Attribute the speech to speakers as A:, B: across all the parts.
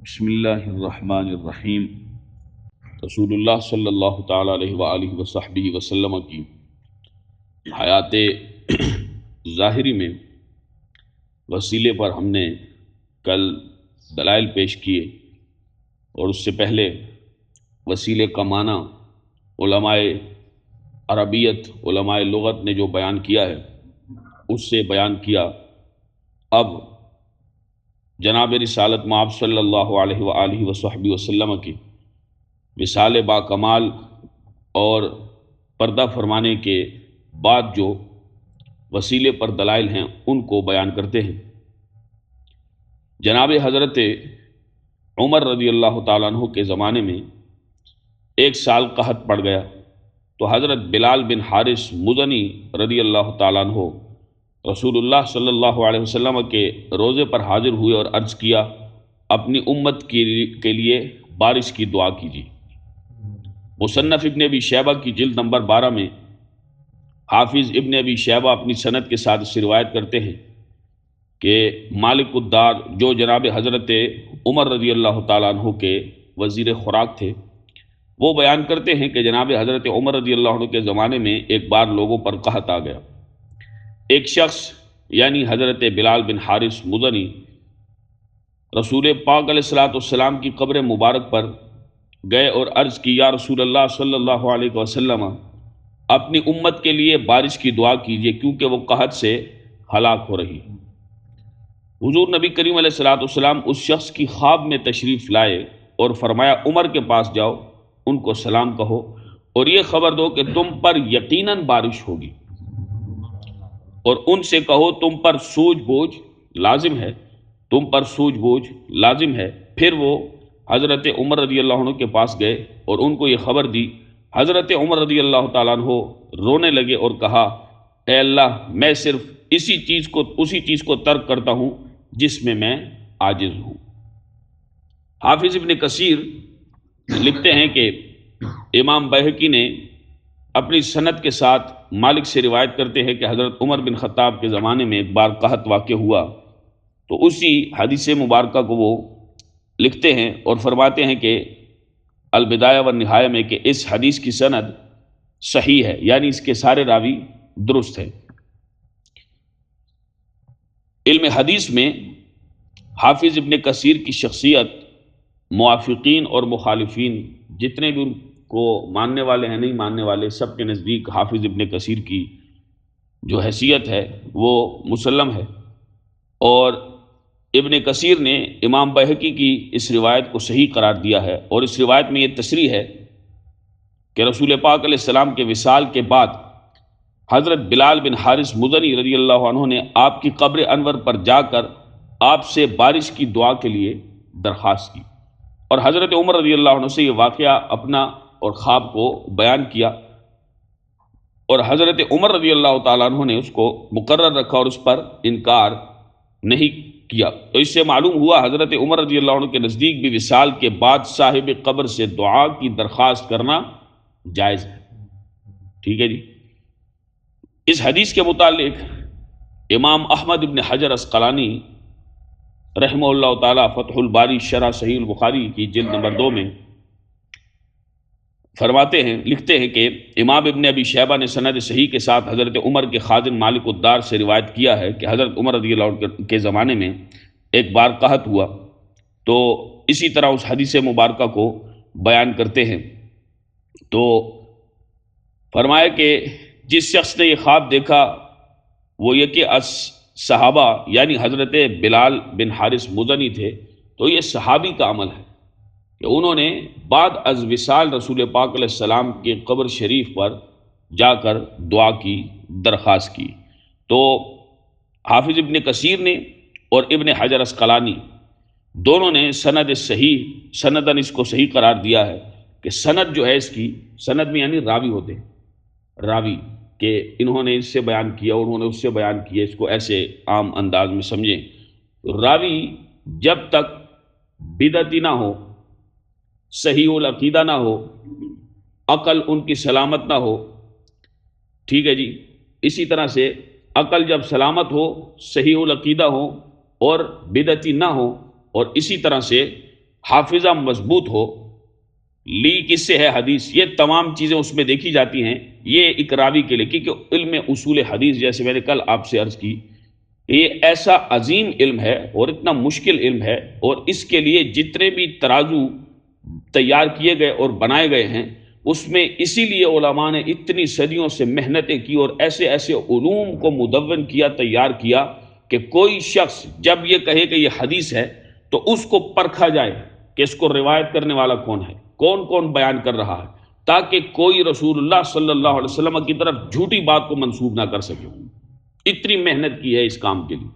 A: بسم اللہ الرحمن الرحیم۔ رسول اللہ صلی اللہ تعالیٰ علیہ وآلہ وصحبہ وسلم کی حیات ظاہری میں وسیلے پر ہم نے کل دلائل پیش کیے، اور اس سے پہلے وسیلے کا معنی علماء عربیت، علماء لغت نے جو بیان کیا ہے اس سے بیان کیا۔ اب جناب رسالت مآب صلی اللہ علیہ وآلہ وصحبہ وسلم کی وصال با کمال اور پردہ فرمانے کے بعد جو وسیلے پر دلائل ہیں ان کو بیان کرتے ہیں۔ جناب حضرت عمر رضی اللہ تعالیٰ عنہ کے زمانے میں 1 سال قحط پڑ گیا، تو حضرت بلال بن حارث مزنی رضی اللہ تعالیٰ عنہ رسول اللہ صلی اللہ علیہ وسلم کے روضے پر حاضر ہوئے اور عرض کیا، اپنی امت کے لیے بارش کی دعا کیجیے۔ مصنف ابن ابی شیبہ کی جلد نمبر 12 میں حافظ ابن ابی شیبہ اپنی سند کے ساتھ اس روایت کرتے ہیں کہ مالک الدار جو جناب حضرت عمر رضی اللہ تعالیٰ عنہ کے وزیر خوراک تھے، وہ بیان کرتے ہیں کہ جناب حضرت عمر رضی اللہ عنہ کے زمانے میں ایک بار لوگوں پر قحط آ گیا۔ ایک شخص یعنی حضرت بلال بن حارث مزنی رسول پاک علیہ السلام کی قبر مبارک پر گئے اور عرض کی، یا رسول اللہ صلی اللہ علیہ وسلم، اپنی امت کے لیے بارش کی دعا کیجیے کیونکہ وہ قحط سے ہلاک ہو رہی۔ حضور نبی کریم علیہ السلام اس شخص کی خواب میں تشریف لائے اور فرمایا، عمر کے پاس جاؤ، ان کو سلام کہو اور یہ خبر دو کہ تم پر یقیناً بارش ہوگی، اور ان سے کہو تم پر سوجھ بوجھ لازم ہے، تم پر سوجھ بوجھ لازم ہے۔ پھر وہ حضرت عمر رضی اللہ عنہ کے پاس گئے اور ان کو یہ خبر دی۔ حضرت عمر رضی اللہ تعالیٰ عنہ رونے لگے اور کہا، اے اللہ، میں صرف اسی چیز کو ترک کرتا ہوں جس میں عاجز ہوں۔ حافظ ابن کثیر لکھتے ہیں کہ امام بیہقی نے اپنی سند کے ساتھ مالک سے روایت کرتے ہیں کہ حضرت عمر بن خطاب کے زمانے میں ایک بار قحط واقع ہوا، تو اسی حدیث مبارکہ کو وہ لکھتے ہیں اور فرماتے ہیں کہ البدایہ والنہایہ میں کہ اس حدیث کی سند صحیح ہے، یعنی اس کے سارے راوی درست ہیں۔ علم حدیث میں حافظ ابن کثیر کی شخصیت موافقین اور مخالفین جتنے بھی ان کو ماننے والے ہیں، نہیں ماننے والے، سب کے نزدیک حافظ ابن کثیر کی جو حیثیت ہے وہ مسلم ہے۔ اور ابن کثیر نے امام بیہقی کی اس روایت کو صحیح قرار دیا ہے، اور اس روایت میں یہ تصریح ہے کہ رسول پاک علیہ السلام کے وصال کے بعد حضرت بلال بن حارث مزنی رضی اللہ عنہ نے آپ کی قبر انور پر جا کر آپ سے بارش کی دعا کے لیے درخواست کی، اور حضرت عمر رضی اللہ عنہ سے یہ واقعہ اپنا اور خواب کو بیان کیا، اور حضرت عمر رضی اللہ تعالیٰ عنہ نے اس کو مقرر رکھا اور اس پر انکار نہیں کیا۔ تو اس سے معلوم ہوا حضرت عمر رضی اللہ عنہ کے نزدیک بھی وصال کے بعد صاحب قبر سے دعا کی درخواست کرنا جائز ہے۔ ٹھیک ہے جی۔ اس حدیث کے متعلق امام احمد بن حجر عسقلانی رحمہ اللہ تعالیٰ فتح الباری شرح صحیح البخاری کی جلد نمبر 2 میں فرماتے ہیں، لکھتے ہیں کہ امام ابن ابی شیبہ نے سند صحیح کے ساتھ حضرت عمر کے خادم مالک الدار سے روایت کیا ہے کہ حضرت عمر رضی اللہ عنہ کے زمانے میں ایک بار قحط ہوا، تو اسی طرح اس حدیث مبارکہ کو بیان کرتے ہیں۔ تو فرمایا کہ جس شخص نے یہ خواب دیکھا وہ یہ کہ صحابہ یعنی حضرت بلال بن حارث مزنی تھے، تو یہ صحابی کا عمل ہے کہ انہوں نے بعد از وصال رسول پاک علیہ السلام کے قبر شریف پر جا کر دعا کی، درخواست کی۔ تو حافظ ابن کثیر نے اور ابن حجر عسقلانی دونوں نے سندن اس کو صحیح قرار دیا ہے کہ سند جو ہے اس کی، سند میں یعنی راوی ہوتے ہیں، راوی کہ انہوں نے اس سے بیان کیا اور انہوں نے اس سے بیان کیا، اس کو ایسے عام انداز میں سمجھیں۔ راوی جب تک بدعتی نہ ہو، صحیح العقیدہ نہ ہو، عقل ان کی سلامت نہ ہو، ٹھیک ہے جی، اسی طرح سے عقل جب سلامت ہو، صحیح العقیدہ ہو اور بدعتی نہ ہو، اور اسی طرح سے حافظہ مضبوط ہو، لی کس سے ہے حدیث، یہ تمام چیزیں اس میں دیکھی جاتی ہیں، یہ ایک راوی کے لیے، کیونکہ علم اصول حدیث جیسے میں نے کل آپ سے عرض کی، یہ ایسا عظیم علم ہے اور اتنا مشکل علم ہے، اور اس کے لیے جتنے بھی ترازو تیار کیے گئے اور بنائے گئے ہیں، اس میں اسی لیے علماء نے اتنی صدیوں سے محنتیں کی اور ایسے ایسے علوم کو مدون کیا، تیار کیا، کہ کوئی شخص جب یہ کہے کہ یہ حدیث ہے تو اس کو پرکھا جائے کہ اس کو روایت کرنے والا کون ہے، کون کون بیان کر رہا ہے، تاکہ کوئی رسول اللہ صلی اللہ علیہ وسلم کی طرف جھوٹی بات کو منسوب نہ کر سکے۔ اتنی محنت کی ہے اس کام کے لیے۔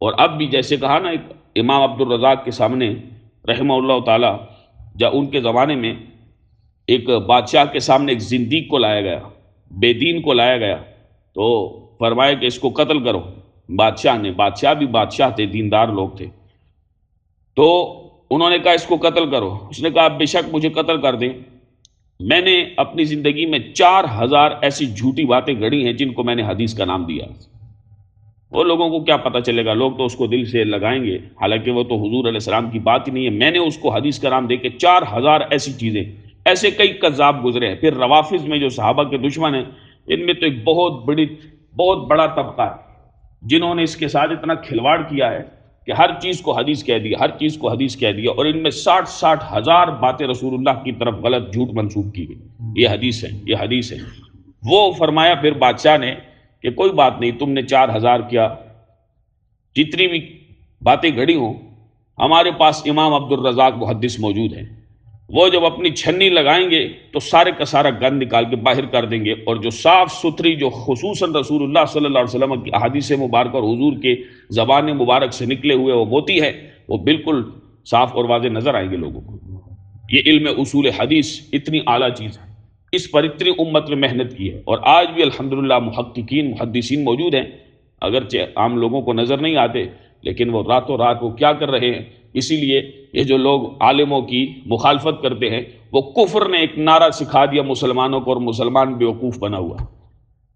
A: اور اب بھی جیسے کہا نا، ایک امام عبد الرزاق کے سامنے رحمہ اللہ تعالی، جب ان کے زمانے میں ایک بادشاہ کے سامنے ایک زندیق کو لایا گیا، بے دین کو لایا گیا، تو فرمایا کہ اس کو قتل کرو۔ بادشاہ نے، بادشاہ بھی بادشاہ تھے، دیندار لوگ تھے، تو انہوں نے کہا اس کو قتل کرو۔ اس نے کہا بے شک مجھے قتل کر دیں، میں نے اپنی زندگی میں 4000 ایسی جھوٹی باتیں گھڑی ہیں جن کو میں نے حدیث کا نام دیا۔ وہ لوگوں کو کیا پتہ چلے گا، لوگ تو اس کو دل سے لگائیں گے، حالانکہ وہ تو حضور علیہ السلام کی بات ہی نہیں ہے۔ میں نے اس کو حدیث کا نام دے کے 4000 ایسی چیزیں، ایسے کئی کذاب گزرے ہیں۔ پھر روافظ میں جو صحابہ کے دشمن ہیں، ان میں تو ایک بہت بڑا طبقہ ہے جنہوں نے اس کے ساتھ اتنا کھلواڑ کیا ہے کہ ہر چیز کو حدیث کہہ دیا، ہر چیز کو حدیث کہہ دیا، اور ان میں 60 ہزار باتیں رسول اللہ کی طرف غلط جھوٹ منسوب کی گئی۔ یہ حدیث ہے، یہ حدیث ہے۔ وہ فرمایا پھر بادشاہ نے کہ کوئی بات نہیں، تم نے 4000 کیا، جتنی بھی باتیں گھڑی ہوں، ہمارے پاس امام عبد الرزاق محدث موجود ہیں، وہ جب اپنی چھنی لگائیں گے تو سارے کا سارا گند نکال کے باہر کر دیں گے، اور جو صاف ستھری، جو خصوصاً رسول اللہ صلی اللہ علیہ وسلم کی احادیث مبارکہ اور حضور کے زبان مبارک سے نکلے ہوئے وہ موتی ہے، وہ بالکل صاف اور واضح نظر آئیں گے لوگوں کو۔ یہ علم اصول حدیث اتنی اعلیٰ چیز ہے، اس پر اتنی امت نے محنت کی ہے، اور آج بھی الحمدللہ محققین، محدثین موجود ہیں، اگرچہ عام لوگوں کو نظر نہیں آتے، لیکن وہ راتوں رات وہ کیا کر رہے ہیں۔ اسی لیے یہ جو لوگ عالموں کی مخالفت کرتے ہیں، وہ کفر نے ایک نعرہ سکھا دیا مسلمانوں کو، اور مسلمان بیوقوف بنا ہوا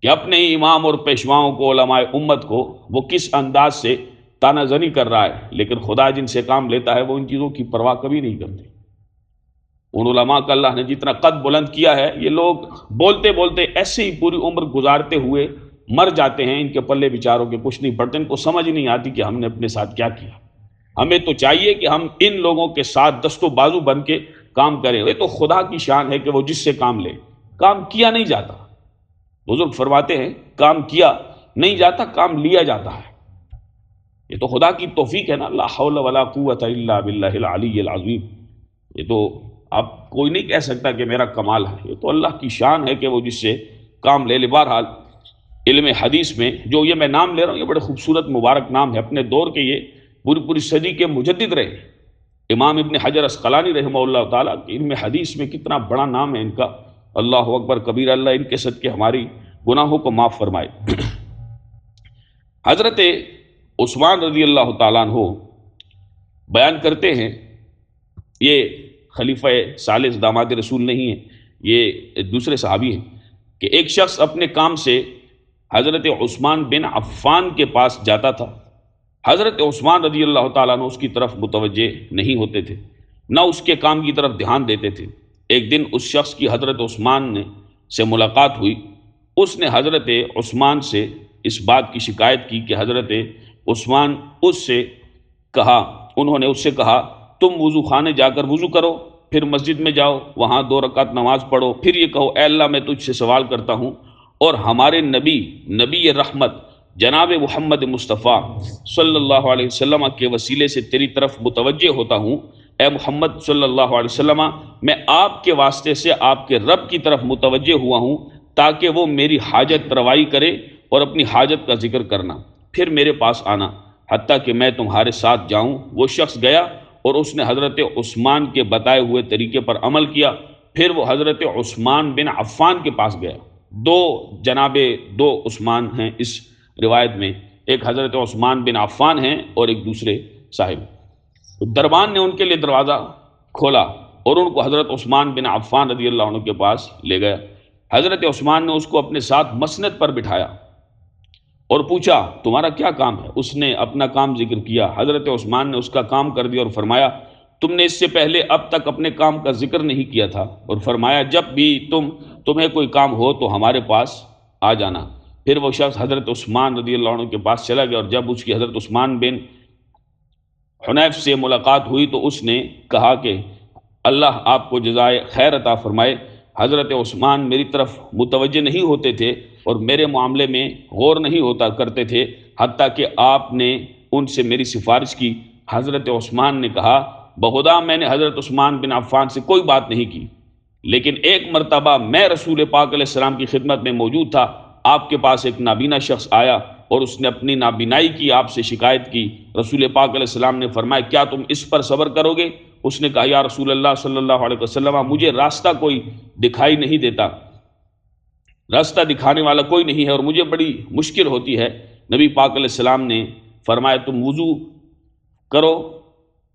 A: کہ اپنے ہی امام اور پیشواؤں کو، علماء امت کو وہ کس انداز سے تانہ زنی کر رہا ہے، لیکن خدا جن سے کام لیتا ہے وہ ان چیزوں کی پرواہ کبھی نہیں کرتے۔ ان علماء کا اللہ نے جتنا قد بلند کیا ہے، یہ لوگ بولتے بولتے ایسے ہی پوری عمر گزارتے ہوئے مر جاتے ہیں، ان کے پلے بیچاروں کے کچھ نہیں پڑتے، ان کو سمجھ نہیں آتی کہ ہم نے اپنے ساتھ کیا کیا۔ ہمیں تو چاہیے کہ ہم ان لوگوں کے ساتھ دست و بازو بن کے کام کریں۔ یہ تو خدا کی شان ہے کہ وہ جس سے کام لے، کام کیا نہیں جاتا۔ بزرگ فرماتے ہیں کام کیا نہیں جاتا، کام لیا جاتا ہے۔ یہ تو خدا کی توفیق ہے نا، لا حول ولا قوت الا باللہ العلی العظیم۔ یہ تو آپ کوئی نہیں کہہ سکتا کہ میرا کمال ہے، یہ تو اللہ کی شان ہے کہ وہ جس سے کام لے لے۔ بہرحال علم حدیث میں جو یہ میں نام لے رہا ہوں، یہ بڑے خوبصورت مبارک نام ہے، اپنے دور کے یہ پوری صدی کے مجدد رہے امام ابن حجر عسقلانی رحمہ اللہ تعالیٰ، کہ علم حدیث میں کتنا بڑا نام ہے ان کا، اللہ اکبر کبیر، اللہ ان کے صدقے ہماری گناہوں کو معاف فرمائے۔ حضرت عثمان رضی اللہ تعالیٰ عنہ بیان کرتے ہیں، یہ خلیفہ ثالث داماد رسول نہیں ہیں، یہ دوسرے صحابی ہیں، کہ ایک شخص اپنے کام سے حضرت عثمان بن عفان کے پاس جاتا تھا۔ حضرت عثمان رضی اللہ تعالیٰ عنہ اس کی طرف متوجہ نہیں ہوتے تھے، نہ اس کے کام کی طرف دھیان دیتے تھے۔ ایک دن اس شخص کی حضرت عثمان سے ملاقات ہوئی، اس نے حضرت عثمان سے اس بات کی شکایت کی کہ حضرت عثمان انہوں نے اس سے کہا تم وضو خانے جا کر وضو کرو، پھر مسجد میں جاؤ، وہاں 2 رکعت نماز پڑھو، پھر یہ کہو اے اللہ میں تجھ سے سوال کرتا ہوں اور ہمارے نبی رحمت جناب محمد مصطفیٰ صلی اللہ علیہ وسلم کے وسیلے سے تیری طرف متوجہ ہوتا ہوں، اے محمد صلی اللہ علیہ وسلم، میں آپ کے واسطے سے آپ کے رب کی طرف متوجہ ہوا ہوں تاکہ وہ میری حاجت روائی کرے اور اپنی حاجت کا ذکر کرنا، پھر میرے پاس آنا حتیٰ کہ میں تمہارے ساتھ جاؤں۔ وہ شخص گیا اور اس نے حضرت عثمان کے بتائے ہوئے طریقے پر عمل کیا، پھر وہ حضرت عثمان بن عفان کے پاس گیا۔ 2 عثمان ہیں اس روایت میں، ایک حضرت عثمان بن عفان ہیں اور ایک دوسرے صاحب۔ دربان نے ان کے لیے دروازہ کھولا اور ان کو حضرت عثمان بن عفان رضی اللہ عنہ کے پاس لے گیا۔ حضرت عثمان نے اس کو اپنے ساتھ مسند پر بٹھایا اور پوچھا تمہارا کیا کام ہے؟ اس نے اپنا کام ذکر کیا، حضرت عثمان نے اس کا کام کر دیا اور فرمایا تم نے اس سے پہلے اب تک اپنے کام کا ذکر نہیں کیا تھا، اور فرمایا جب بھی تمہیں کوئی کام ہو تو ہمارے پاس آ جانا۔ پھر وہ شخص حضرت عثمان رضی اللہ عنہ کے پاس چلا گیا، اور جب اس کی حضرت عثمان بن حنیف سے ملاقات ہوئی تو اس نے کہا کہ اللہ آپ کو جزائے خیر عطا فرمائے، حضرت عثمان میری طرف متوجہ نہیں ہوتے تھے اور میرے معاملے میں غور نہیں ہوتا کرتے تھے، حتیٰ کہ آپ نے ان سے میری سفارش کی۔ حضرت عثمان نے کہا بخدا میں نے حضرت عثمان بن عفان سے کوئی بات نہیں کی، لیکن ایک مرتبہ میں رسول پاک علیہ السلام کی خدمت میں موجود تھا، آپ کے پاس ایک نابینا شخص آیا اور اس نے اپنی نابینائی کی آپ سے شکایت کی۔ رسول پاک علیہ السلام نے فرمایا کیا تم اس پر صبر کرو گے؟ اس نے کہا یا رسول اللہ صلی اللہ علیہ وسلم مجھے راستہ کوئی دکھائی نہیں دیتا، راستہ دکھانے والا کوئی نہیں ہے اور مجھے بڑی مشکل ہوتی ہے۔ نبی پاک علیہ السلام نے فرمایا تم وضو کرو،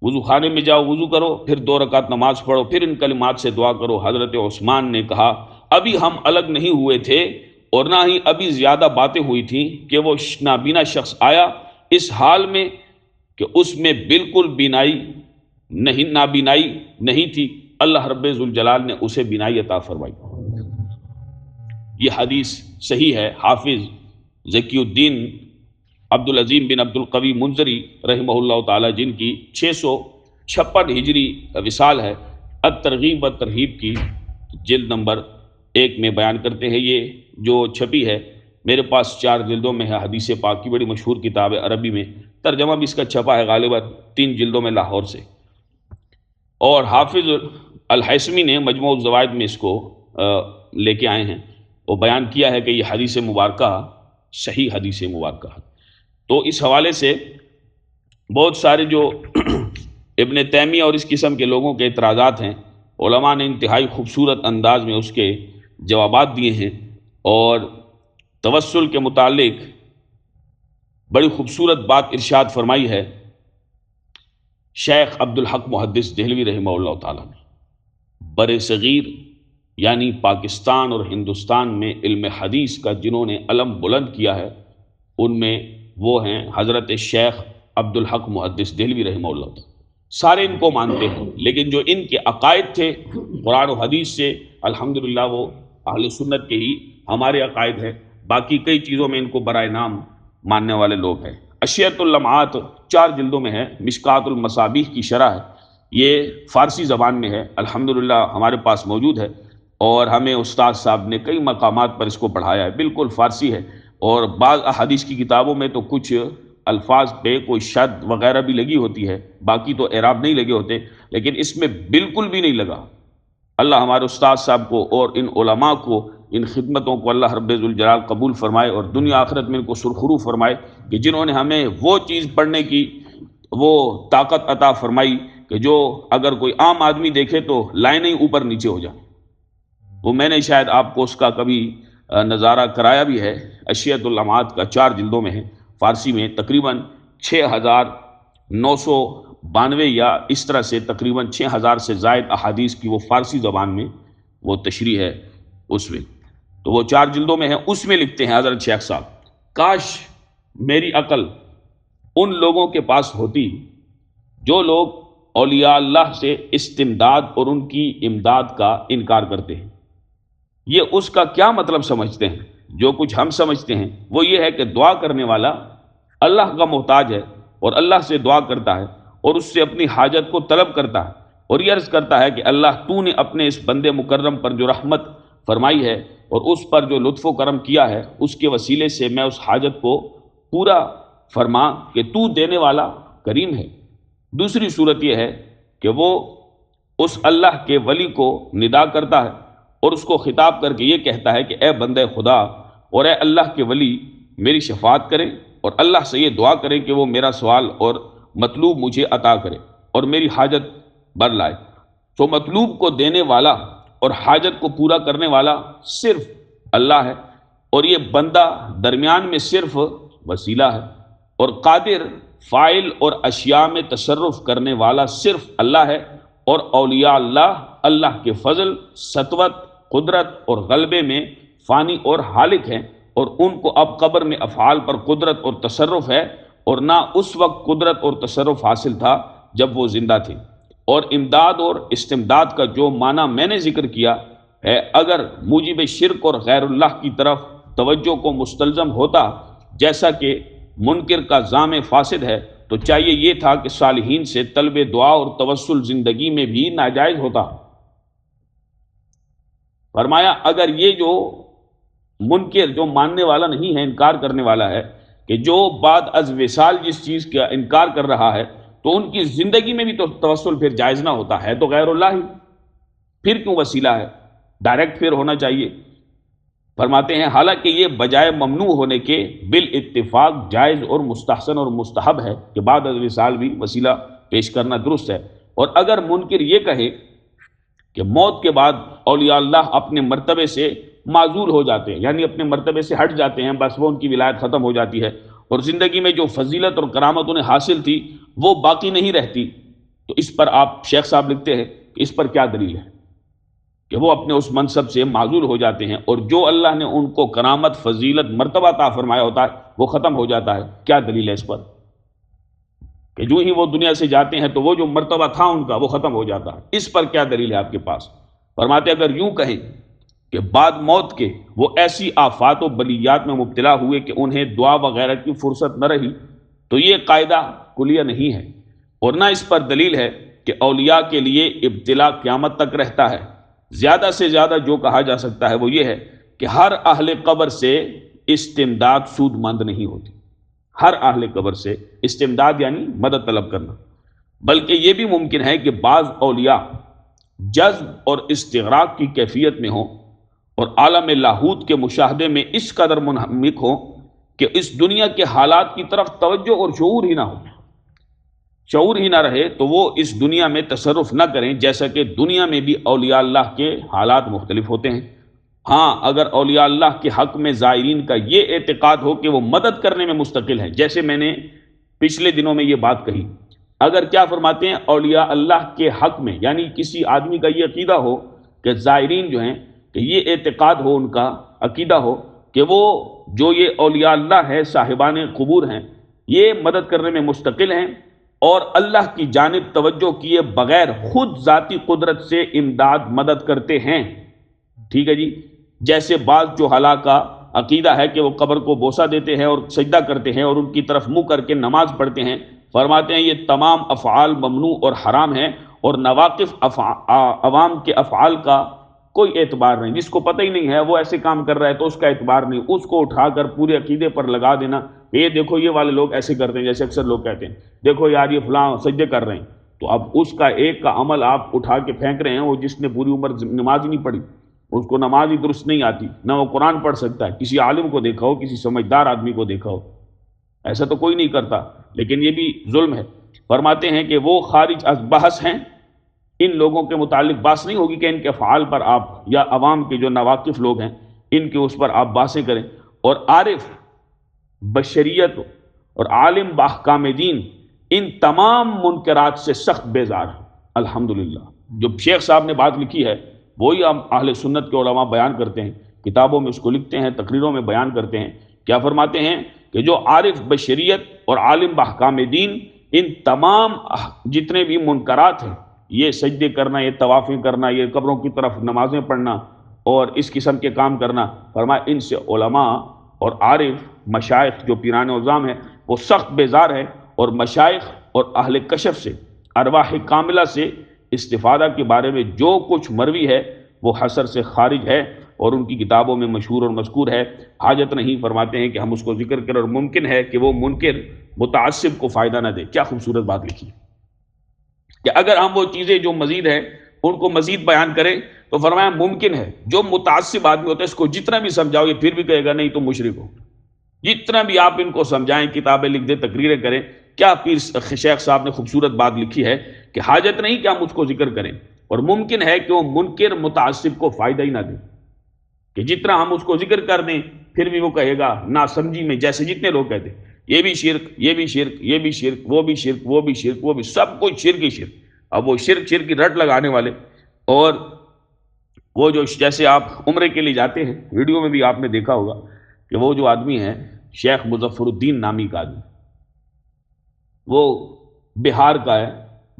A: وضو خانے میں جاؤ، وضو کرو، پھر 2 رکعت نماز پڑھو، پھر ان کلمات سے دعا کرو۔ حضرت عثمان نے کہا ابھی ہم الگ نہیں ہوئے تھے اور نہ ہی ابھی زیادہ باتیں ہوئی تھیں کہ وہ نابینا شخص آیا، اس حال میں کہ اس میں بالکل نابینائی نہیں تھی، اللہ رب ذوالجلال نے اسے بینائی عطا فرمائی۔ یہ حدیث صحیح ہے۔ حافظ ذکی الدین عبدالعظیم بن عبدالقوی منظری رحمہ اللہ تعالی، جن کی 656 ہجری وصال ہے، الترغیب و ترہیب کی جلد نمبر 1 میں بیان کرتے ہیں۔ یہ جو چھپی ہے میرے پاس 4 جلدوں میں ہے، حدیث پاک کی بڑی مشہور کتاب ہے، عربی میں ترجمہ بھی اس کا چھپا ہے غالباً 3 جلدوں میں لاہور سے۔ اور حافظ الحیثمی نے مجموع الزوائد میں اس کو لے کے آئے ہیں، وہ بیان کیا ہے کہ یہ حدیث مبارکہ صحیح حدیث مبارکہ ہے۔ تو اس حوالے سے بہت سارے جو ابن تیمیہ اور اس قسم کے لوگوں کے اعتراضات ہیں، علماء نے انتہائی خوبصورت انداز میں اس کے جوابات دیے ہیں، اور توسل کے متعلق بڑی خوبصورت بات ارشاد فرمائی ہے شیخ عبدالحق محدث دہلوی رحمہ اللہ تعالیٰ نے۔ بر صغیر یعنی پاکستان اور ہندوستان میں علم حدیث کا جنہوں نے علم بلند کیا ہے، ان میں وہ ہیں حضرت شیخ عبدالحق محدث دہلوی رحمہ اللہ تعالیٰ۔ سارے ان کو مانتے ہیں، لیکن جو ان کے عقائد تھے قرآن و حدیث سے الحمدللہ وہ اہل سنت کے ہی ہمارے عقائد ہیں، باقی کئی چیزوں میں ان کو برائے نام ماننے والے لوگ ہیں۔ اشیۃ اللمعات 4 جلدوں میں ہے، مشکات المصابیح کی شرح ہے، یہ فارسی زبان میں ہے، الحمدللہ ہمارے پاس موجود ہے، اور ہمیں استاد صاحب نے کئی مقامات پر اس کو پڑھایا ہے، بالکل فارسی ہے۔ اور بعض احادیث کی کتابوں میں تو کچھ الفاظ پہ کوئی شد وغیرہ بھی لگی ہوتی ہے، باقی تو اعراب نہیں لگے ہوتے، لیکن اس میں بالکل بھی نہیں لگا۔ اللہ ہمارے استاد صاحب کو اور ان علماء کو، ان خدمتوں کو اللہ رب ذوالجلال قبول فرمائے، اور دنیا آخرت میں ان کو سرخرو فرمائے کہ جنہوں نے ہمیں وہ چیز پڑھنے کی وہ طاقت عطا فرمائی کہ جو اگر کوئی عام آدمی دیکھے تو لائنیں ہی اوپر نیچے ہو جائیں۔ وہ میں نے شاید آپ کو اس کا کبھی نظارہ کرایا بھی ہے، اشیۃ اللمعات کا 4 جلدوں میں ہے، فارسی میں تقریباً 6992 یا اس طرح سے تقریباً 6000 سے زائد احادیث کی وہ فارسی زبان میں وہ تشریح ہے اس میں، تو وہ 4 جلدوں میں ہے۔ اس میں لکھتے ہیں حضرت شیخ صاحب کاش میری عقل ان لوگوں کے پاس ہوتی جو لوگ اولیاء اللہ سے استمداد اور ان کی امداد کا انکار کرتے ہیں۔ یہ اس کا کیا مطلب سمجھتے ہیں؟ جو کچھ ہم سمجھتے ہیں وہ یہ ہے کہ دعا کرنے والا اللہ کا محتاج ہے اور اللہ سے دعا کرتا ہے اور اس سے اپنی حاجت کو طلب کرتا ہے اور یہ عرض کرتا ہے کہ اللہ تو نے اپنے اس بندے مکرم پر جو رحمت فرمائی ہے اور اس پر جو لطف و کرم کیا ہے، اس کے وسیلے سے میں اس حاجت کو پورا فرما کہ تو دینے والا کریم ہے۔ دوسری صورت یہ ہے کہ وہ اس اللہ کے ولی کو ندا کرتا ہے اور اس کو خطاب کر کے یہ کہتا ہے کہ اے بندے خدا اور اے اللہ کے ولی میری شفاعت کریں اور اللہ سے یہ دعا کریں کہ وہ میرا سوال اور مطلوب مجھے عطا کرے اور میری حاجت بر لائے۔ تو مطلوب کو دینے والا اور حاجت کو پورا کرنے والا صرف اللہ ہے، اور یہ بندہ درمیان میں صرف وسیلہ ہے، اور قادر فاعل اور اشیاء میں تصرف کرنے والا صرف اللہ ہے، اور اولیاء اللہ اللہ کے فضل، سطوت، قدرت اور غلبے میں فانی اور حالق ہیں، اور ان کو اب قبر میں افعال پر قدرت اور تصرف ہے، اور نہ اس وقت قدرت اور تصرف حاصل تھا جب وہ زندہ تھے۔ اور امداد اور استمداد کا جو معنی میں نے ذکر کیا ہے، اگر موجب شرک اور غیر اللہ کی طرف توجہ کو مستلزم ہوتا جیسا کہ منکر کا زعم فاسد ہے، تو چاہیے یہ تھا کہ صالحین سے طلب دعا اور توسل زندگی میں بھی ناجائز ہوتا۔ فرمایا اگر یہ جو منکر، جو ماننے والا نہیں ہے، انکار کرنے والا ہے، کہ جو بعد از وصال جس چیز کا انکار کر رہا ہے، تو ان کی زندگی میں بھی تو توسل پھر جائز نہ ہوتا ہے، تو غیر اللہ ہی، پھر کیوں وسیلہ ہے؟ ڈائریکٹ پھر ہونا چاہیے۔ فرماتے ہیں حالانکہ یہ بجائے ممنوع ہونے کے بالاتفاق جائز اور مستحسن اور مستحب ہے کہ بعد از وصال بھی وسیلہ پیش کرنا درست ہے۔ اور اگر منکر یہ کہے کہ موت کے بعد اولیاء اللہ اپنے مرتبے سے معزول ہو جاتے ہیں، یعنی اپنے مرتبے سے ہٹ جاتے ہیں، بس وہ ان کی ولایت ختم ہو جاتی ہے، اور زندگی میں جو فضیلت اور کرامت انہیں حاصل تھی وہ باقی نہیں رہتی، تو اس پر آپ شیخ صاحب لکھتے ہیں کہ اس پر کیا دلیل ہے کہ وہ اپنے اس منصب سے معزول ہو جاتے ہیں، اور جو اللہ نے ان کو کرامت، فضیلت، مرتبہ عطا فرمایا ہوتا ہے وہ ختم ہو جاتا ہے؟ کیا دلیل ہے اس پر کہ جو ہی وہ دنیا سے جاتے ہیں تو وہ جو مرتبہ تھا ان کا وہ ختم ہو جاتا ہے؟ اس پر کیا دلیل ہے آپ کے پاس؟ فرماتے اگر یوں کہیں کہ بعد موت کے وہ ایسی آفات و بلیات میں مبتلا ہوئے کہ انہیں دعا وغیرہ کی فرصت نہ رہی، تو یہ قاعدہ کلیہ نہیں ہے، اور نہ اس پر دلیل ہے کہ اولیاء کے لیے ابتلا قیامت تک رہتا ہے۔ زیادہ سے زیادہ جو کہا جا سکتا ہے وہ یہ ہے کہ ہر اہل قبر سے استمداد سود مند نہیں ہوتی، ہر اہل قبر سے استمداد یعنی مدد طلب کرنا، بلکہ یہ بھی ممکن ہے کہ بعض اولیاء جذب اور استغراق کی کیفیت میں ہوں اور عالم لاہوت کے مشاہدے میں اس قدر منہمک ہوں کہ اس دنیا کے حالات کی طرف توجہ اور شعور ہی نہ ہو، شعور ہی نہ رہے تو وہ اس دنیا میں تصرف نہ کریں، جیسا کہ دنیا میں بھی اولیاء اللہ کے حالات مختلف ہوتے ہیں۔ ہاں اگر اولیاء اللہ کے حق میں زائرین کا یہ اعتقاد ہو کہ وہ مدد کرنے میں مستقل ہیں، جیسے میں نے پچھلے دنوں میں یہ بات کہی، اگر کیا فرماتے ہیں اولیاء اللہ کے حق میں، یعنی کسی آدمی کا یہ عقیدہ ہو کہ زائرین جو ہیں، کہ یہ اعتقاد ہو، ان کا عقیدہ ہو کہ وہ جو یہ اولیاء اللہ ہے، صاحبان قبور ہیں، یہ مدد کرنے میں مستقل ہیں اور اللہ کی جانب توجہ کیے بغیر خود ذاتی قدرت سے امداد مدد کرتے ہیں، ٹھیک ہے جی، جیسے بعض جو ہلاک کا عقیدہ ہے کہ وہ قبر کو بوسہ دیتے ہیں اور سجدہ کرتے ہیں اور ان کی طرف منہ کر کے نماز پڑھتے ہیں، فرماتے ہیں یہ تمام افعال ممنوع اور حرام ہیں، اور نواقف عوام کے افعال کا کوئی اعتبار نہیں، جس کو پتہ ہی نہیں ہے وہ ایسے کام کر رہا ہے تو اس کا اعتبار نہیں، اس کو اٹھا کر پورے عقیدے پر لگا دینا، یہ دیکھو یہ والے لوگ ایسے کرتے ہیں، جیسے اکثر لوگ کہتے ہیں دیکھو یار یہ فلاں سجدے کر رہے ہیں، تو اب اس کا ایک کا عمل آپ اٹھا کے پھینک رہے ہیں، وہ جس نے پوری عمر نماز ہی نہیں پڑھی، اس کو نماز ہی درست نہیں آتی، نہ وہ قرآن پڑھ سکتا ہے، کسی عالم کو دیکھا ہو، کسی سمجھدار آدمی کو دیکھا ہو، ایسا تو کوئی نہیں کرتا، لیکن یہ بھی ظلم ہے۔ فرماتے ہیں کہ وہ خارج از بحث ہیں، ان لوگوں کے متعلق بحث نہیں ہوگی کہ ان کے افعال پر آپ یا عوام کے جو نواقف لوگ ہیں ان کے اس پر آپ بحثیں کریں، اور عارف بشریت اور عالم باحکام دین ان تمام منکرات سے سخت بیزار ہیں۔ الحمدللہ جو شیخ صاحب نے بات لکھی ہے وہی ہم اہل سنت کے علماء بیان کرتے ہیں، کتابوں میں اس کو لکھتے ہیں، تقریروں میں بیان کرتے ہیں۔ کیا فرماتے ہیں کہ جو عارف بشریت اور عالم باحکام دین ان تمام جتنے بھی منکرات ہیں، یہ سجدے کرنا، یہ طوافیں کرنا، یہ قبروں کی طرف نمازیں پڑھنا اور اس قسم کے کام کرنا، فرمایا ان سے علماء اور عارف مشائخ جو پیران عظام ہیں وہ سخت بیزار ہیں، اور مشائخ اور اہل کشف سے، ارواح کاملہ سے استفادہ کے بارے میں جو کچھ مروی ہے وہ حصر سے خارج ہے اور ان کی کتابوں میں مشہور اور مذکور ہے، حاجت نہیں فرماتے ہیں کہ ہم اس کو ذکر کریں، اور ممکن ہے کہ وہ منکر متعصب کو فائدہ نہ دے۔ کیا خوبصورت بات لکھی کہ اگر ہم وہ چیزیں جو مزید ہیں ان کو مزید بیان کریں تو فرمایا ممکن ہے جو متعصب آدمی ہوتا ہے اس کو جتنا بھی سمجھاؤ یہ پھر بھی کہے گا نہیں تم مشرک ہو، جتنا بھی آپ ان کو سمجھائیں، کتابیں لکھ دیں، تقریریں کریں۔ کیا پیر شیخ صاحب نے خوبصورت بات لکھی ہے کہ حاجت نہیں کہ ہم اس کو ذکر کریں، اور ممکن ہے کہ وہ منکر متعصب کو فائدہ ہی نہ دے، کہ جتنا ہم اس کو ذکر کر دیں پھر بھی وہ کہے گا نا سمجھی میں، جیسے جتنے لوگ کہتے ہیں یہ بھی شرک، یہ بھی شرک، یہ بھی شرک، وہ بھی شرک، وہ بھی شرک، وہ بھی، سب کچھ شرک ہی شرک۔ اب وہ شرک کی رٹ لگانے والے، اور وہ جو جیسے آپ عمرے کے لیے جاتے ہیں، ویڈیو میں بھی آپ نے دیکھا ہوگا کہ وہ جو آدمی ہے شیخ مظفر الدین نامی کا آدمی، وہ بہار کا ہے،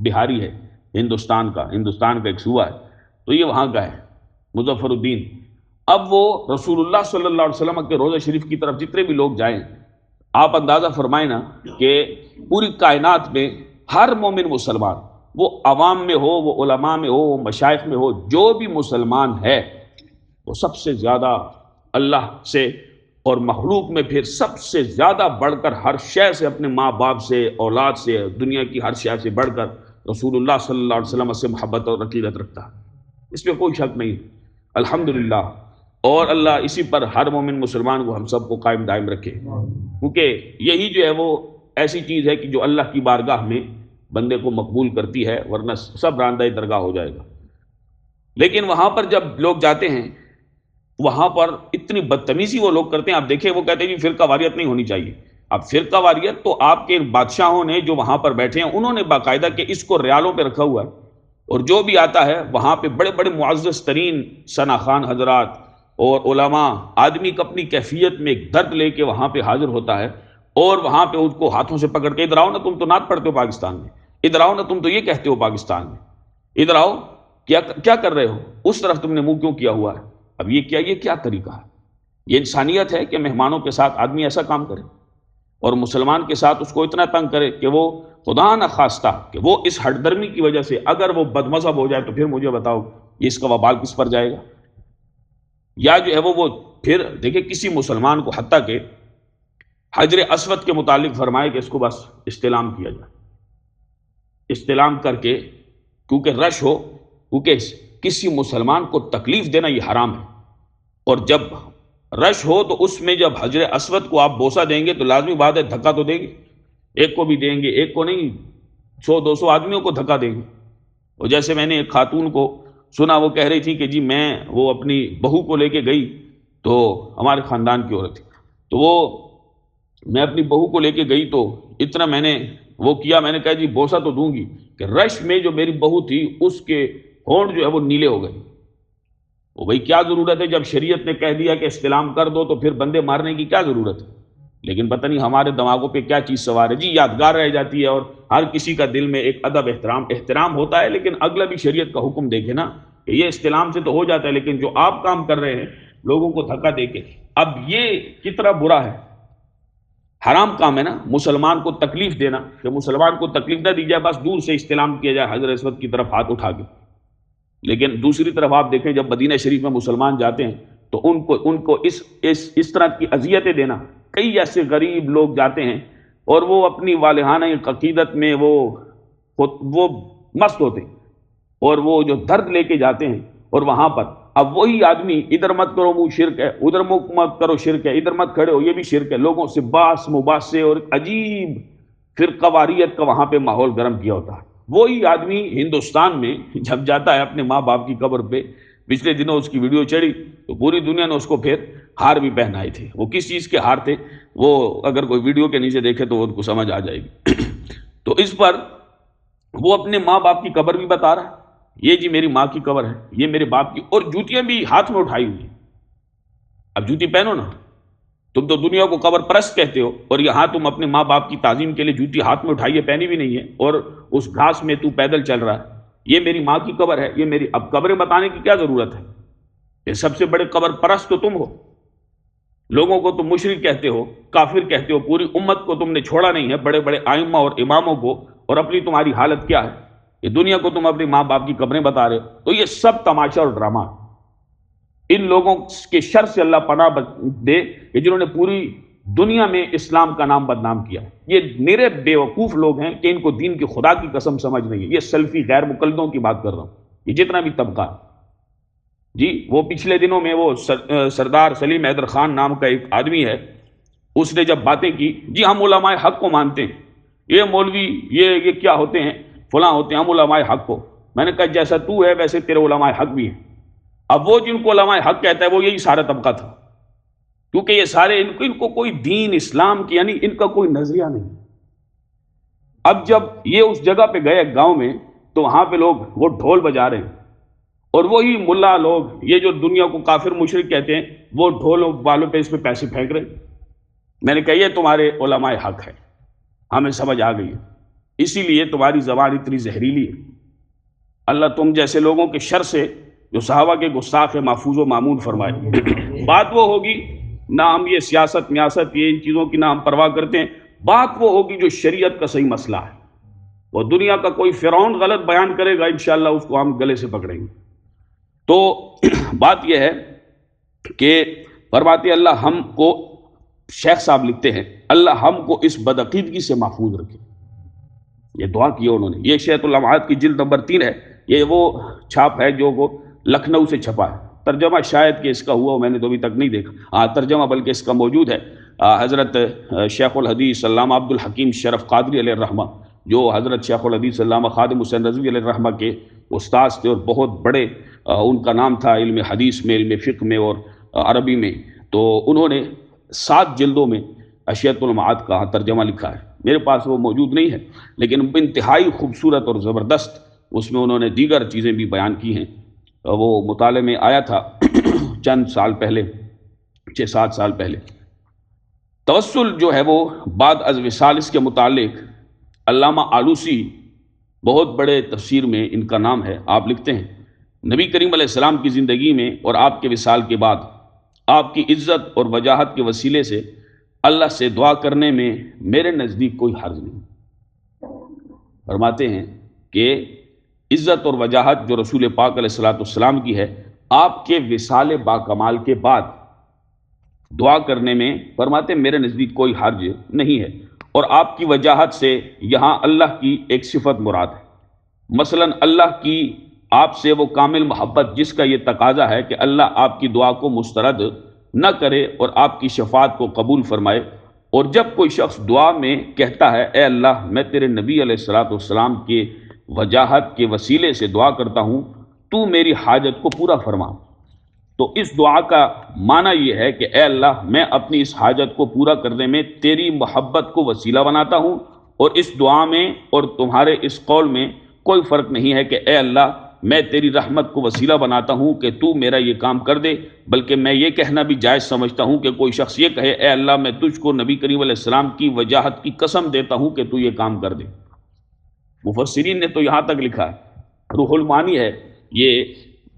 A: بہاری ہے، ہندوستان کا ایک صوبہ ہے، تو یہ وہاں کا ہے مظفر الدین۔ اب وہ رسول اللہ صلی اللہ علیہ وسلم کے روضہ شریف کی طرف جتنے بھی لوگ جائیں، آپ اندازہ فرمائیں نا کہ پوری کائنات میں ہر مومن مسلمان، وہ عوام میں ہو، وہ علماء میں ہو، وہ مشائخ میں ہو، جو بھی مسلمان ہے وہ سب سے زیادہ اللہ سے اور مخلوق میں پھر سب سے زیادہ بڑھ کر ہر شے سے، اپنے ماں باپ سے، اولاد سے، دنیا کی ہر شے سے بڑھ کر رسول اللہ صلی اللہ علیہ وسلم سے محبت اور عقیدت رکھتا ہے، اس میں کوئی شک نہیں، الحمدللہ۔ اور اللہ اسی پر ہر مومن مسلمان کو ہم سب کو قائم دائم رکھے، کیونکہ یہی جو ہے وہ ایسی چیز ہے کہ جو اللہ کی بارگاہ میں بندے کو مقبول کرتی ہے، ورنہ سب راندہ درگاہ ہو جائے گا۔ لیکن وہاں پر جب لوگ جاتے ہیں، وہاں پر اتنی بدتمیزی وہ لوگ کرتے ہیں، آپ دیکھیں وہ کہتے ہیں جی فرقہ واریت نہیں ہونی چاہیے۔ اب فرقہ واریت تو آپ کے بادشاہوں نے جو وہاں پر بیٹھے ہیں انہوں نے باقاعدہ کہ اس کو ریالوں پہ رکھا ہوا ہے، اور جو بھی آتا ہے وہاں پہ بڑے بڑے معزز ترین ثنا خان حضرات اور علماء، آدمی کو اپنی کیفیت میں ایک درد لے کے وہاں پہ حاضر ہوتا ہے، اور وہاں پہ اس کو ہاتھوں سے پکڑ کے ادھر آؤ نا، تم تو نعت پڑھتے ہو پاکستان میں، ادھر آؤ نا، تم تو یہ کہتے ہو پاکستان میں، ادھر آؤ، کیا کر رہے ہو، اس طرف تم نے منہ کیوں کیا ہوا ہے؟ اب یہ کیا طریقہ ہے؟ یہ انسانیت ہے کہ مہمانوں کے ساتھ آدمی ایسا کام کرے، اور مسلمان کے ساتھ اس کو اتنا تنگ کرے کہ وہ خدا نہ خواستہ کہ وہ اس ہٹ درمی کی وجہ سے اگر وہ بد مذہب ہو جائے تو پھر مجھے بتاؤ یہ اس کا وبال کس پر جائے گا؟ یا جو ہے وہ پھر دیکھیں کسی مسلمان کو حتیٰ کہ حجر اسود کے متعلق فرمائے کہ اس کو بس استلام کیا جائے، استلام کر کے، کیونکہ رش ہو، کیونکہ کسی مسلمان کو تکلیف دینا یہ حرام ہے، اور جب رش ہو تو اس میں جب حجر اسود کو آپ بوسہ دیں گے تو لازمی بات ہے دھکا تو دیں گے، ایک کو بھی دیں گے، ایک کو نہیں، 100-200 آدمیوں کو دھکا دیں گے۔ اور جیسے میں نے ایک خاتون کو سنا، وہ کہہ رہی تھی کہ جی میں وہ اپنی بہو کو لے کے گئی، تو ہمارے خاندان کی عورت تھی، تو وہ میں اپنی بہو کو لے کے گئی تو اتنا میں نے وہ کیا، میں نے کہا جی بوسہ تو دوں گی، کہ رش میں جو میری بہو تھی اس کے ہونٹ جو ہے وہ نیلے ہو گئے۔ وہ بھئی کیا ضرورت ہے، جب شریعت نے کہہ دیا کہ استلام کر دو تو پھر بندے مارنے کی کیا ضرورت ہے؟ لیکن پتہ نہیں ہمارے دماغوں پہ کیا چیز سوار ہے، جی یادگار رہ جاتی ہے، اور ہر کسی کا دل میں ایک ادب احترام ہوتا ہے، لیکن اگلا بھی شریعت کا حکم دیکھے نا کہ یہ استلام سے تو ہو جاتا ہے، لیکن جو آپ کام کر رہے ہیں لوگوں کو دھکا دے کے، اب یہ کتنا برا ہے، حرام کام ہے نا مسلمان کو تکلیف دینا، کہ مسلمان کو تکلیف نہ دی جائے، بس دور سے استلام کیا جائے حجر اسود کی طرف ہاتھ اٹھا کے۔ لیکن دوسری طرف آپ دیکھیں جب مدینہ شریف میں مسلمان جاتے ہیں تو ان کو اس طرح کی اذیتیں دینا، کئی ایسے غریب لوگ جاتے ہیں اور وہ اپنی والہانہ عقیدت میں وہ مست ہوتے ہیں، اور وہ جو درد لے کے جاتے ہیں، اور وہاں پر اب وہی آدمی ادھر مت کرو منہ شرک ہے، ادھر منہ مت کرو شرک ہے، ادھر مت کھڑے ہو یہ بھی شرک ہے، لوگوں سے باس مباحثے اور عجیب فرقہ واریت کا وہاں پہ ماحول گرم کیا ہوتا ہے۔ وہی آدمی ہندوستان میں جب جاتا ہے اپنے ماں باپ کی قبر پہ، پچھلے دنوں اس کی ویڈیو چڑھی تو پوری دنیا نے اس کو پھر ہار بھی پہنائے تھے، وہ کس چیز کے ہار تھے وہ اگر کوئی ویڈیو کے نیچے دیکھے تو ان کو سمجھ آ جائے گی۔ تو اس پر وہ اپنے ماں باپ کی قبر بھی بتا رہا ہے، یہ جی میری ماں کی قبر ہے، یہ میرے باپ کی، اور جوتیاں بھی ہاتھ میں اٹھائی ہوئی۔ اب جوتی پہنو نا، تم تو دنیا کو قبر پرست کہتے ہو، اور یہاں تم اپنے ماں باپ کی تعظیم کے لیے جوتی ہاتھ میں اٹھائیے، پہنی بھی نہیں ہے، اور اس گھاس میں تو پیدل چل رہا ہے، یہ میری ماں کی قبر ہے، یہ میری، اب قبریں بتانے کی کیا ضرورت ہے؟ یہ سب سے بڑے قبر پرست تو تم ہو، لوگوں کو تم مشرک کہتے ہو، کافر کہتے ہو، پوری امت کو تم نے چھوڑا نہیں ہے، بڑے بڑے ائمہ اور اماموں کو، اور اپنی تمہاری حالت کیا ہے؟ یہ دنیا کو تم اپنی ماں باپ کی قبریں بتا رہے ہو۔ تو یہ سب تماشا اور ڈرامہ، ان لوگوں کے شر سے اللہ پناہ دے کہ جنہوں نے پوری دنیا میں اسلام کا نام بدنام کیا۔ یہ نرے بیوقوف لوگ ہیں کہ ان کو دین کی خدا کی قسم سمجھ نہیں ہے۔ یہ سلفی غیر مقلدوں کی بات کر رہا ہوں، یہ جتنا بھی طبقہ جی، وہ پچھلے دنوں میں وہ سردار سلیم حیدر خان نام کا ایک آدمی ہے، اس نے جب باتیں کی، جی ہم علماء حق کو مانتے ہیں، یہ مولوی یہ کیا ہوتے ہیں، فلاں ہوتے ہیں، ہم علماء حق کو، میں نے کہا جیسا تو ہے ویسے تیرے علماء حق بھی ہیں۔ اب وہ جن کو علماء حق کہتا ہے وہ یہی سارا طبقہ تھا، کیونکہ یہ سارے ان کو کوئی دین اسلام کی یعنی ان کا کوئی نظریہ نہیں۔ اب جب یہ اس جگہ پہ گئے گاؤں میں تو وہاں پہ لوگ وہ ڈھول بجا رہے ہیں، اور وہی ملا لوگ یہ جو دنیا کو کافر مشرک کہتے ہیں وہ ڈھول والوں پہ اس پہ پیسے پھینک رہے ہیں۔ میں نے کہا یہ تمہارے علماء حق ہے، ہمیں سمجھ آ گئی ہے، اسی لیے تمہاری زبان اتنی زہریلی ہے، اللہ تم جیسے لوگوں کے شر سے جو صحابہ کے گستاخ محفوظ و معمون فرمائے۔ بات وہ ہوگی، نہ ہم یہ سیاست میاست یہ ان چیزوں کی نہ ہم پرواہ کرتے ہیں، بات وہ ہوگی جو شریعت کا صحیح مسئلہ ہے۔ وہ دنیا کا کوئی فرعون غلط بیان کرے گا، انشاءاللہ اس کو ہم گلے سے پکڑیں گے۔ تو بات یہ ہے کہ فرماتے اللہ ہم کو، شیخ صاحب لکھتے ہیں، اللہ ہم کو اس بدعقیدگی سے محفوظ رکھے۔ یہ دعا کی انہوں نے، یہ شیخ اللمعات کی جلد نمبر 3 ہے، یہ وہ چھاپ ہے جو وہ لکھنؤ سے چھپا ہے۔ ترجمہ شاید کہ اس کا ہوا، میں نے تو ابھی تک نہیں دیکھا ترجمہ، بلکہ اس کا موجود ہے۔ حضرت شیخ الحدیث علامہ عبد الحکیم شرف قادری علیہ الرحمہ، جو حضرت شیخ الحدیث علامہ خادم حسین رضوی علیہ الرحمہ کے استاذ تھے اور بہت بڑے ان کا نام تھا علم حدیث میں، علم فقہ میں اور عربی میں، تو انہوں نے 7 جلدوں میں اشیاء المعاد کا ترجمہ لکھا ہے۔ میرے پاس وہ موجود نہیں ہے، لیکن انتہائی خوبصورت اور زبردست اس میں انہوں نے دیگر چیزیں بھی بیان کی ہیں۔ وہ مطالعے میں آیا تھا چند سال پہلے، 6-7 سال پہلے۔ توسل جو ہے وہ بعد از وصال، اس کے متعلق علامہ آلوسی بہت بڑے تفسیر میں ان کا نام ہے، آپ لکھتے ہیں نبی کریم علیہ السلام کی زندگی میں اور آپ کے وصال کے بعد آپ کی عزت اور وجاہت کے وسیلے سے اللہ سے دعا کرنے میں میرے نزدیک کوئی حرج نہیں۔ فرماتے ہیں کہ عزت اور وجاہت جو رسول پاک علیہ السلام کی ہے، آپ کے وصال با کمال کے بعد دعا کرنے میں فرماتے ہیں میرے نزدیک کوئی حرج نہیں ہے۔ اور آپ کی وجاہت سے یہاں اللہ کی ایک صفت مراد ہے، مثلا اللہ کی آپ سے وہ کامل محبت جس کا یہ تقاضا ہے کہ اللہ آپ کی دعا کو مسترد نہ کرے اور آپ کی شفاعت کو قبول فرمائے۔ اور جب کوئی شخص دعا میں کہتا ہے اے اللہ میں تیرے نبی علیہ السلام کے وجاہت کے وسیلے سے دعا کرتا ہوں تو میری حاجت کو پورا فرما، تو اس دعا کا معنی یہ ہے کہ اے اللہ میں اپنی اس حاجت کو پورا کرنے میں تیری محبت کو وسیلہ بناتا ہوں، اور اس دعا میں اور تمہارے اس قول میں کوئی فرق نہیں ہے کہ اے اللہ میں تیری رحمت کو وسیلہ بناتا ہوں کہ تو میرا یہ کام کر دے، بلکہ میں یہ کہنا بھی جائز سمجھتا ہوں کہ کوئی شخص یہ کہے اے اللہ میں تجھ کو نبی کریم علیہ السلام کی وجاہت کی قسم دیتا ہوں کہ تو یہ کام کر دے۔ مفسرین نے تو یہاں تک لکھا ہے، روح المعانی ہے، یہ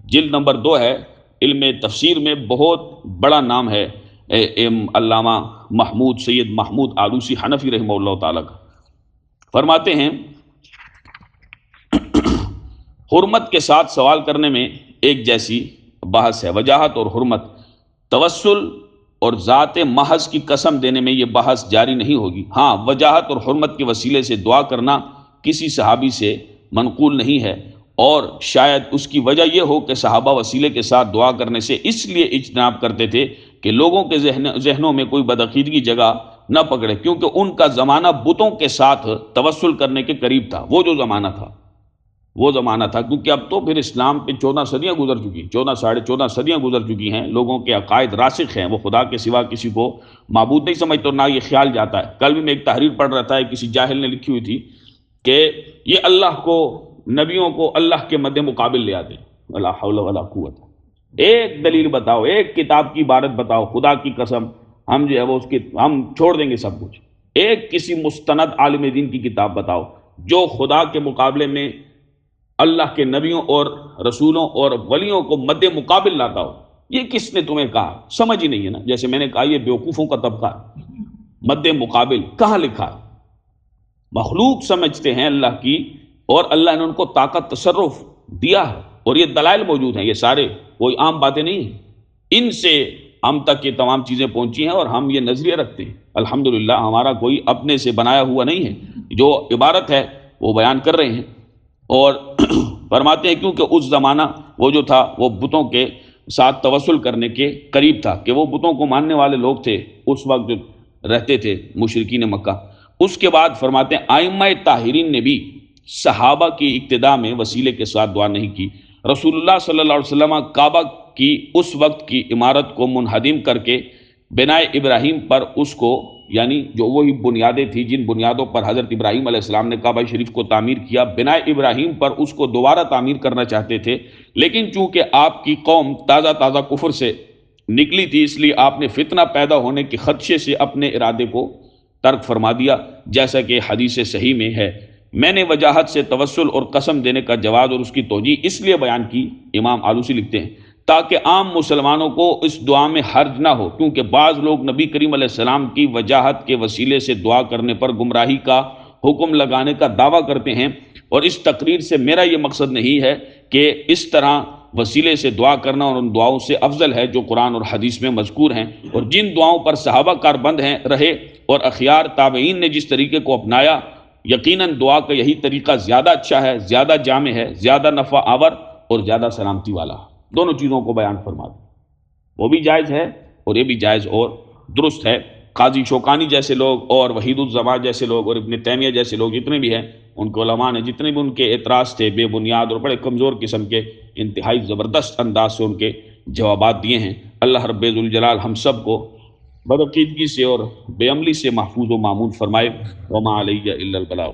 A: جلد نمبر 2 ہے، علم تفسیر میں بہت بڑا نام ہے علامہ محمود سید محمود آلوسی حنفی رحمہ اللہ تعالیٰ کا۔ فرماتے ہیں حرمت کے ساتھ سوال کرنے میں ایک جیسی بحث ہے، وجاہت اور حرمت۔ توسل اور ذات محض کی قسم دینے میں یہ بحث جاری نہیں ہوگی۔ ہاں وجاہت اور حرمت کے وسیلے سے دعا کرنا کسی صحابی سے منقول نہیں ہے، اور شاید اس کی وجہ یہ ہو کہ صحابہ وسیلے کے ساتھ دعا کرنے سے اس لیے اجتناب کرتے تھے کہ لوگوں کے ذہنوں میں کوئی بدعقیدگی جگہ نہ پکڑے، کیونکہ ان کا زمانہ بتوں کے ساتھ توسل کرنے کے قریب تھا۔ وہ جو زمانہ تھا کیونکہ اب تو پھر اسلام پہ 14 صدیاں گزر چکی، 14 صدیاں گزر چکی ہیں، لوگوں کے عقائد راسخ ہیں، وہ خدا کے سوا کسی کو معبود نہیں سمجھتے، اور نہ یہ خیال جاتا ہے۔ کل بھی میں ایک تحریر پڑھ رہا تھا، کسی جاہل نے لکھی ہوئی تھی کہ یہ اللہ کو، نبیوں کو اللہ کے مد مقابل لے آتے، ولا حول ولا قوت۔ ایک دلیل بتاؤ، ایک کتاب کی عبارت بتاؤ، خدا کی قسم ہم جو ہے وہ ہم چھوڑ دیں گے سب کچھ۔ ایک کسی مستند عالم دین کی کتاب بتاؤ جو خدا کے مقابلے میں اللہ کے نبیوں اور رسولوں اور ولیوں کو مد مقابل لاتا ہو۔ یہ کس نے تمہیں کہا؟ سمجھ ہی نہیں ہے نا، جیسے میں نے کہا یہ بیوقوفوں کا طبقہ ہے۔ مد مقابل کہاں لکھا ہے؟ مخلوق سمجھتے ہیں اللہ کی، اور اللہ نے ان کو طاقت تصرف دیا ہے، اور یہ دلائل موجود ہیں، یہ سارے کوئی عام باتیں نہیں ہیں، ان سے ہم تک یہ تمام چیزیں پہنچی ہیں، اور ہم یہ نظریہ رکھتے ہیں۔ الحمدللہ ہمارا کوئی اپنے سے بنایا ہوا نہیں ہے، جو عبارت ہے وہ بیان کر رہے ہیں۔ اور فرماتے ہیں کیونکہ اس زمانہ وہ جو تھا وہ بتوں کے ساتھ توسل کرنے کے قریب تھا، کہ وہ بتوں کو ماننے والے لوگ تھے اس وقت جو رہتے تھے مشرکین مکہ۔ اس کے بعد فرماتے ہیں ائمہ طاہرین نے بھی صحابہ کی اقتداء میں وسیلے کے ساتھ دعا نہیں کی۔ رسول اللہ صلی اللہ علیہ وسلم کعبہ کی اس وقت کی عمارت کو منہدم کر کے بنائے ابراہیم پر اس کو، یعنی جو وہی بنیادیں تھیں جن بنیادوں پر حضرت ابراہیم علیہ السلام نے کعبہ شریف کو تعمیر کیا، بنائے ابراہیم پر اس کو دوبارہ تعمیر کرنا چاہتے تھے، لیکن چونکہ آپ کی قوم تازہ کفر سے نکلی تھی، اس لیے آپ نے فتنہ پیدا ہونے کے خدشے سے اپنے ارادے کو ترک فرما دیا، جیسا کہ حدیث صحیح میں ہے۔ میں نے وجاہت سے توسل اور قسم دینے کا جواز اور اس کی توجیہ اس لیے بیان کی، امام آلوسی لکھتے ہیں، تاکہ عام مسلمانوں کو اس دعا میں حرج نہ ہو، کیونکہ بعض لوگ نبی کریم علیہ السلام کی وجاہت کے وسیلے سے دعا کرنے پر گمراہی کا حکم لگانے کا دعویٰ کرتے ہیں، اور اس تقریر سے میرا یہ مقصد نہیں ہے کہ اس طرح وسیلے سے دعا کرنا اور ان دعاؤں سے افضل ہے جو قرآن اور حدیث میں مذکور ہیں، اور جن دعاؤں پر صحابہ کاربند ہیں رہے اور اخیار تابعین نے جس طریقے کو اپنایا، یقیناً دعا کا یہی طریقہ زیادہ اچھا ہے، زیادہ جامع ہے، زیادہ نفع آور اور زیادہ سلامتی والا۔ دونوں چیزوں کو بیان فرما دیں، وہ بھی جائز ہے اور یہ بھی جائز اور درست ہے۔ قاضی شوکانی جیسے لوگ اور وحید الزمان جیسے لوگ اور ابن تیمیہ جیسے لوگ جتنے بھی ہیں، ان کے علماء نے جتنے بھی ان کے اعتراض تھے بے بنیاد اور بڑے کمزور قسم کے، انتہائی زبردست انداز سے ان کے جوابات دیے ہیں۔ اللہ رب ذوالجلال ہم سب کو بدعقیدگی سے اور بے عملی سے محفوظ و معمون فرمائے۔ وما علیہ الا البلاغ۔